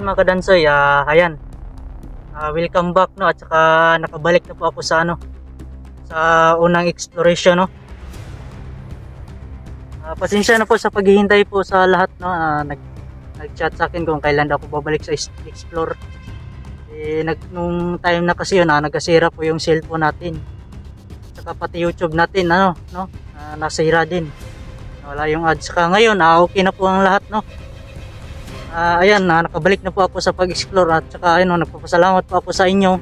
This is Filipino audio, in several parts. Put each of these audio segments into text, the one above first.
mga kadansoy, ayan. Welcome back no, at saka nakabalik na po ako sa sa unang exploration no. Pasensya na po sa paghihintay po sa lahat no. Nag-chat sa akin kung kailan ako babalik sa explore. Nung time na kasi yun, nagasira po yung cellphone natin. Saka pati YouTube natin nasira din. Wala yung ads. Saka ngayon, okay na po ang lahat no. Ayan, nakabalik na po ako sa pag-explore at saka ayun, nagpapasalamat po ako sa inyo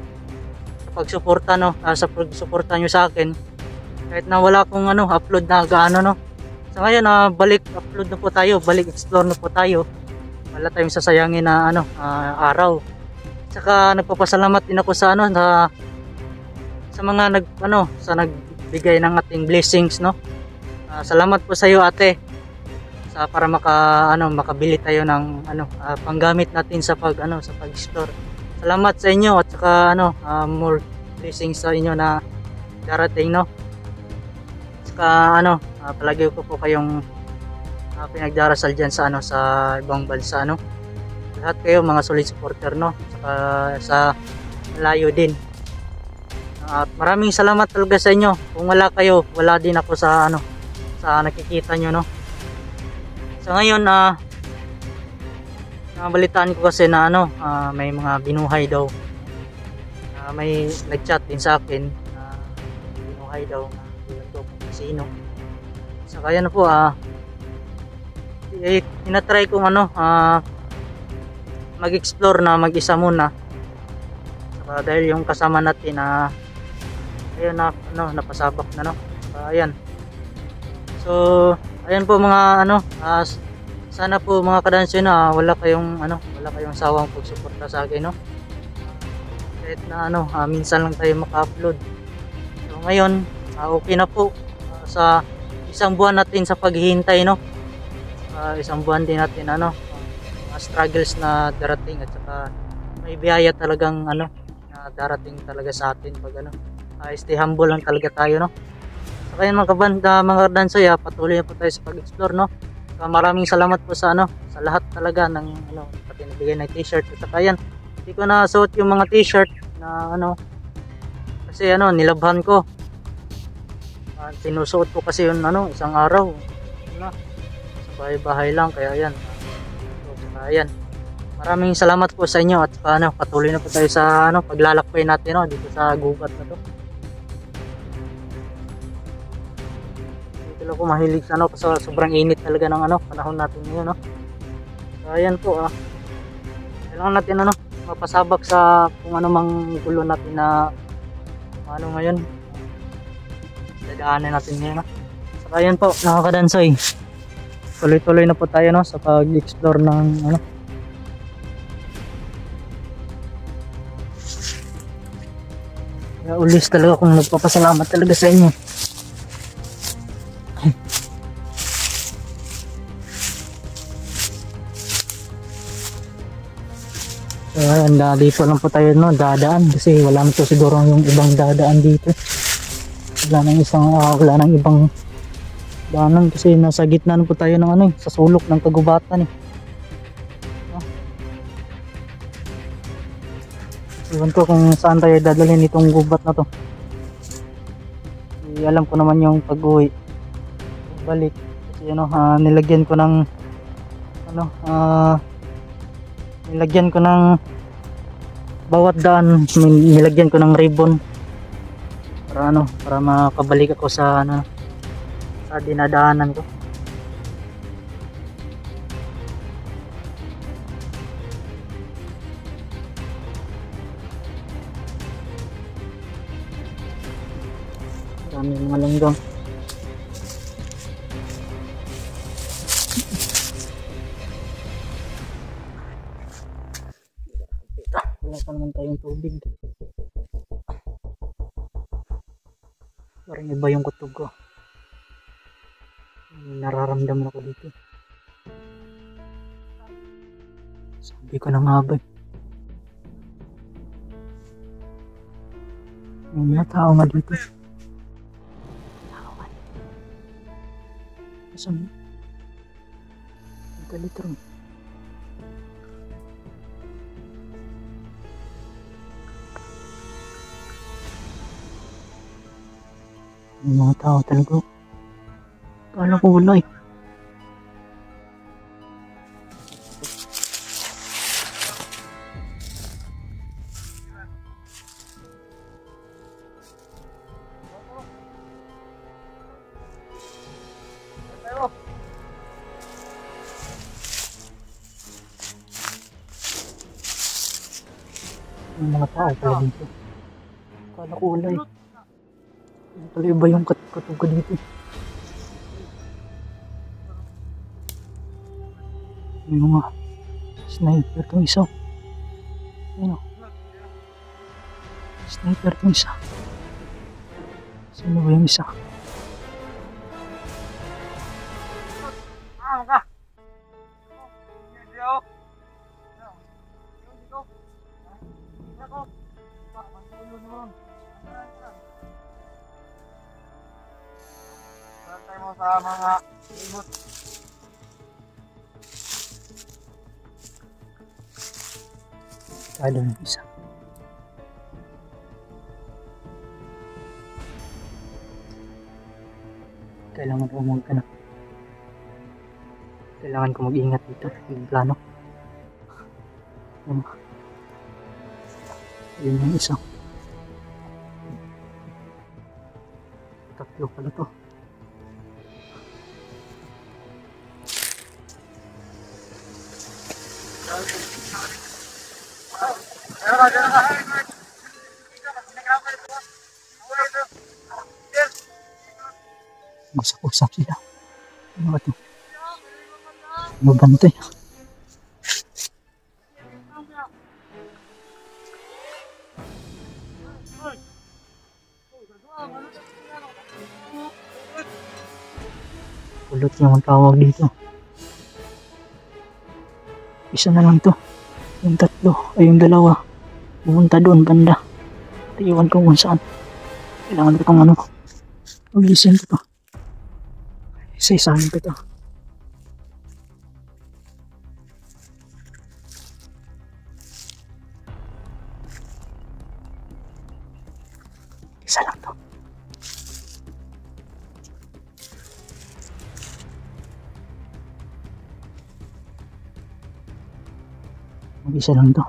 sa pagsuporta no, sa pagsuporta nyo sa akin kahit na wala akong upload na gaano no. So ngayon, balik upload na po tayo, balik explore na po tayo. Wala tayong sasayangin na araw. Saka nagpapasalamat din ako sa sa mga nagbigay ng ating blessings no. Salamat po sa iyo, ate. Para makabili tayo ng panggamit natin sa pag-explore. Salamat sa inyo at saka more blessings sa inyo na darating no. Saka palagi ko po kayong pinagdarasal diyan sa ibang bansa no. Lahat kayo mga solid supporter no. Saka sa malayo din. At maraming salamat talaga sa inyo. Kung wala kayo, wala din ako sa sa nakikita nyo no. So ngayon, nabalitaan ko kasi na may mga binuhay daw. May nag-chat din sa akin na binuhay daw na ilan daw kung sino. So kaya na po, tinatry kong mag-explore na mag-isa muna. Saka dahil yung kasama natin ayun napasabak na no. Ayan. So ayan po mga sana po mga kadansoy na wala kayong sawang pagsuporta sa akin no. Kahit na minsan lang tayo maka-upload. So ngayon, okay na po sa isang buwan natin sa paghihintay no. Isang buwan din natin mga struggles na darating at saka may biyaya talagang na darating talaga sa atin pag stay humble lang talaga tayo no. Kaya mga kadansoy, patuloy na po tayo sa pag-explore no. Maraming salamat po sa sa lahat talaga ng pati nabigay ng t-shirt at saka yan. Hindi ko na suot yung mga t-shirt na kasi nilabhan ko. Sinusuot ko kasi yun isang araw. Sa bahay-bahay lang kaya yan. So, ayan. Maraming salamat po sa inyo at saka patuloy na po tayo sa paglalakbay natin dito sa gubat na to. Ako mahilig sa kasi sobrang init talaga ng panahon natin ngayon no. So ayan po kailangan natin mapasabak sa kung mang gulo natin na ngayon dadaanan natin ngayon no. So ayan po mga kadansoy, tuloy-tuloy na po tayo sa pag-explore ng ulis talaga kung nagpapasalamat talaga sa inyo. Dito lang po tayo dadaan kasi wala na to siguro yung ibang dadaan dito. Wala nang ibang daanan kasi nasa gitna na po tayo ng sa sulok ng kagubatan Iwan ko kung saan tayo dadalhin itong gubat na to. Alam ko naman yung pag-uwi balik kasi nilagyan ko ng bawat daan nilagyan ko ng ribbon para makabalik ako sa sa dinadaanan ko. Daming mga langgam. Wala pa naman tayong tubig. Parang iba yung kutob ko. Nararamdaman ako dito. Sabi ko na nga ba. May mga tao nga dito. Tao nga. Saan? Ang kalitro. Yung mga tao talaga. Kala ko wala eh. Yung mga tao pala dito. Kala ko wala eh. Yung pala iba yung katuga dito. Yung mga sniper tong isa. Ano? Sniper tong isa. Sino ba yung isa? Mo sa mga limot. Kala ng isa. Kailangan ko magkana. Kailangan ko mag-ingat dito. Yung plano. Yun yung isa. Tatlo pala to. Usap-usap sila. Ano ba ito? Mabantay. Kulot yung tawag dito. Isa na lang to. Yung tatlo ay yung dalawa. Pumunta doon banda. Iwan ko kung saan. Kailangan ko itong ano. Mag-listen ko to. Isa-isahin ko to. Isa lang to. Mag-isa lang to.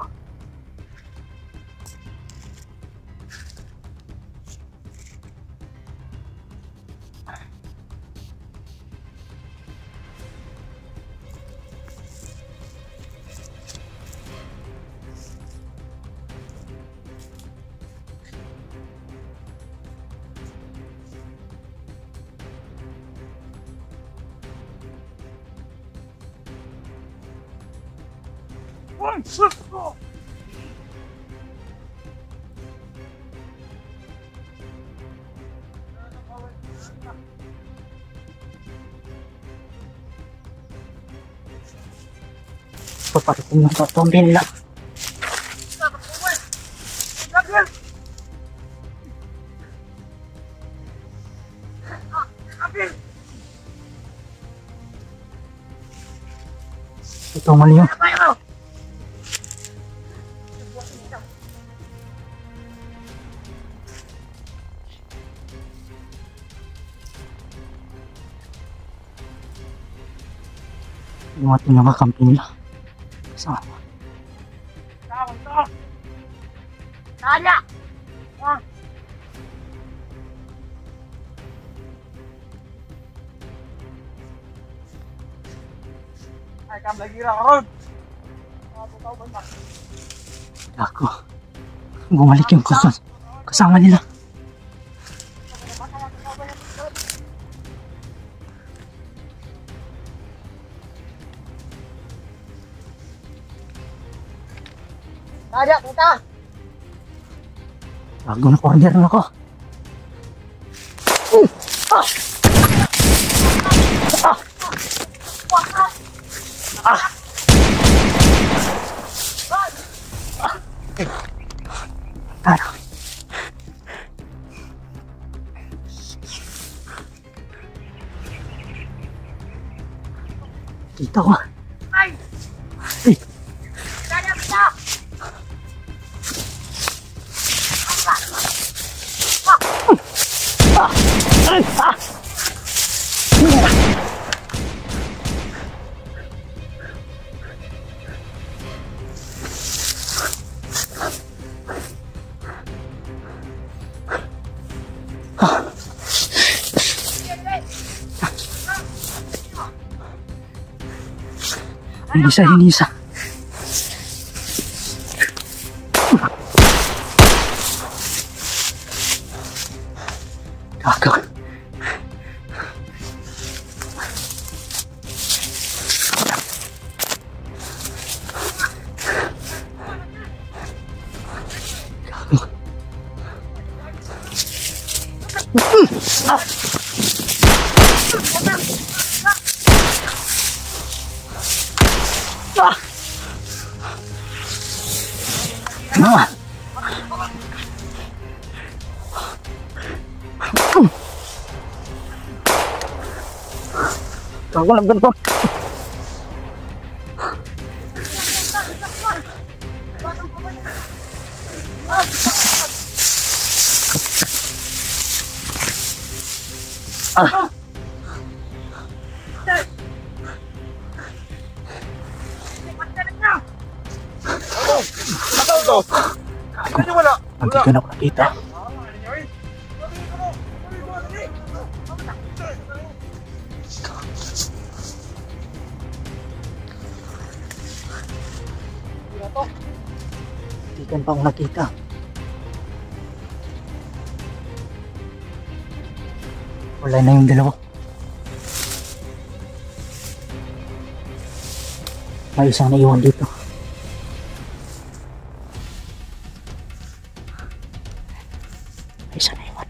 Paparating yung patumbin lang. Ito mali yun. Yung ating nakakampi nila. Kasama. Nanya! Ay, kam lagi ra karon. Ako. Bumalik yung kasama nila. Nanya, puta! Bago na corner na ako. Ano? Kita ko. Ay! Ay! Nanya, puta! Yun isa. Gago. Aku nak bentuk. Nanti kena kita. Ikan pa ako nakita. Wala na yung dalawa. May isang naiwan dito. May isang naiwan.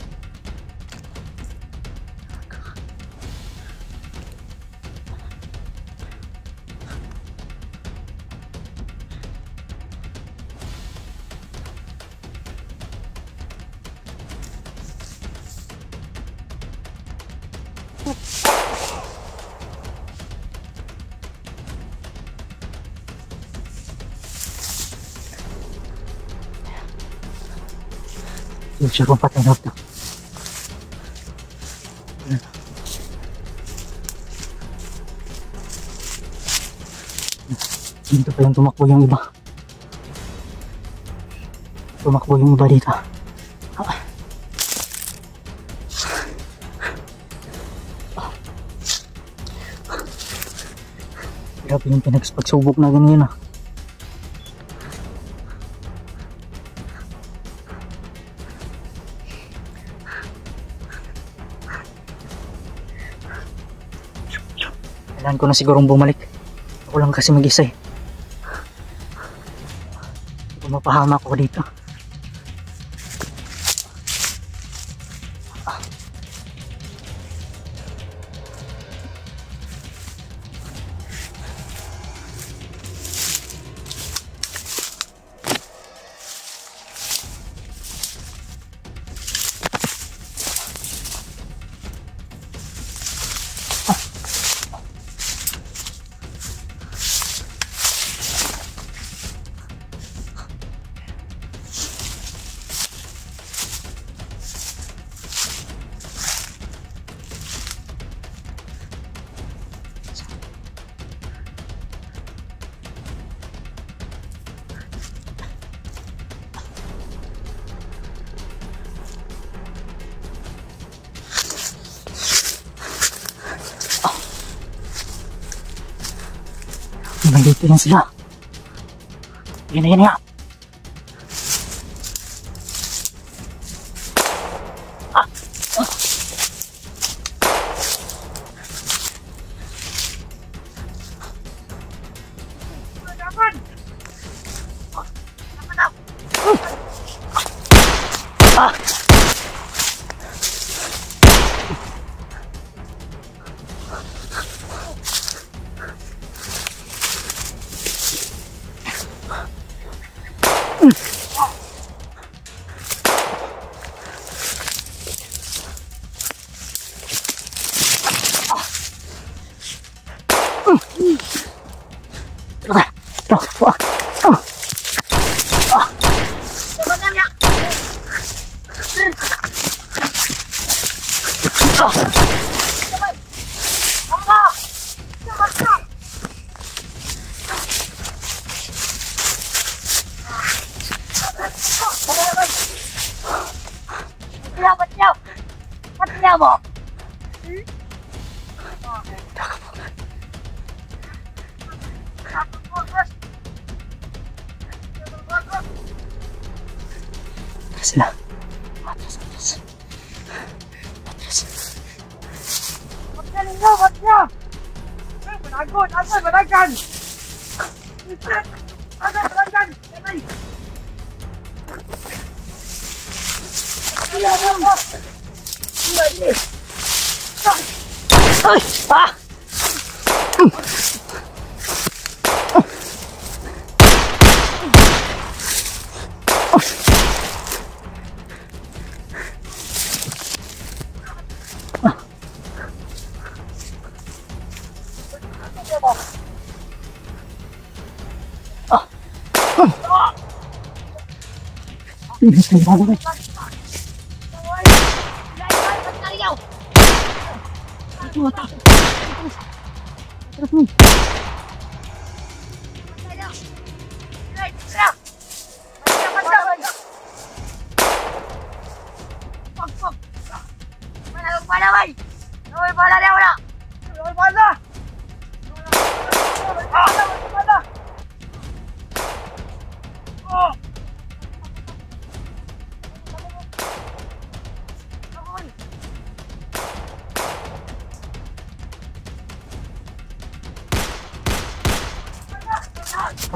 Yung siya kung patay na ito. Dito pa yung tumakbo yung iba. Tumakbo yung iba dito. Grabe yung pinagspagsubok na ganyan ah. Kailangan ko na sigurong bumalik. Ako lang kasi mag-isa eh. Mapahamak ako dito. Nandito yan sila. Yan na yan nga. Atras sila. Atras, atras. Atras. Wag ka ninyo, wag niya! Managon, asan, managan! Asan, managan! Asan! Ay! Ah!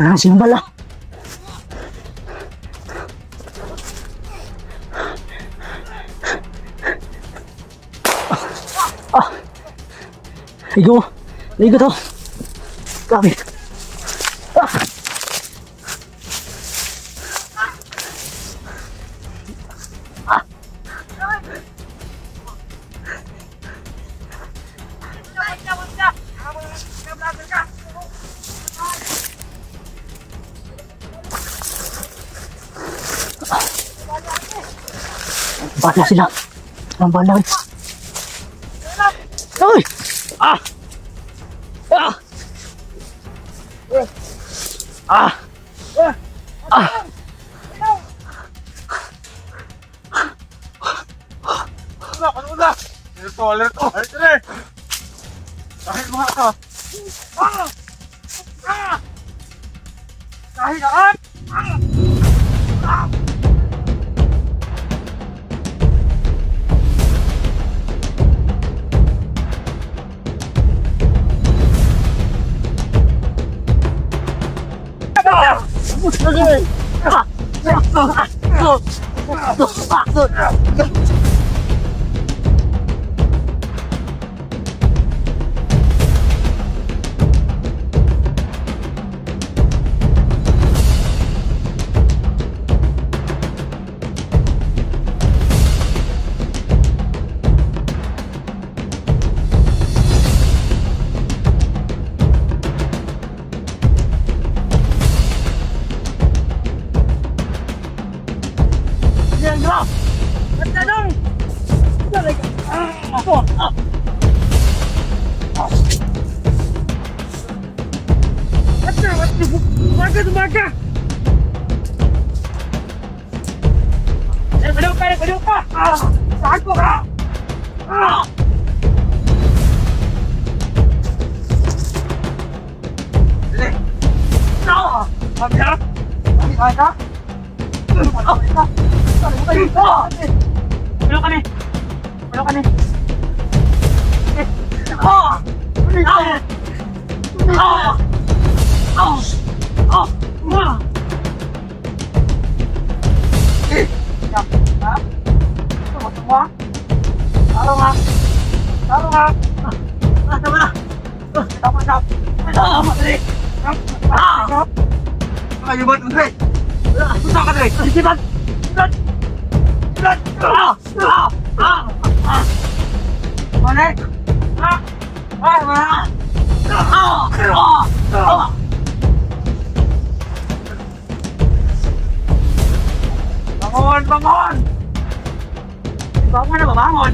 Walang simbal ah. Ligo. Ligo to. Grabe. Bala sila. Ang bala. Ay! Ah! Ah! Ah! Ah! Alerto! Kahit mga ka! Kahit aan! Bangun, bangun! Bangun apa bangun?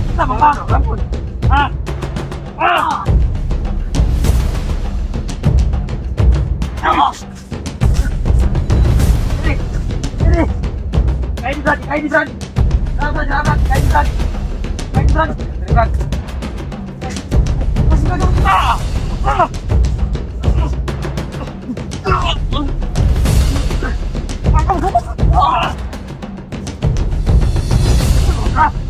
Kita bangun, bangun. Ah, ah. Ini. Kain di sana. Sahabat, kain di sana. Kain di sana. Masih ada. Ha?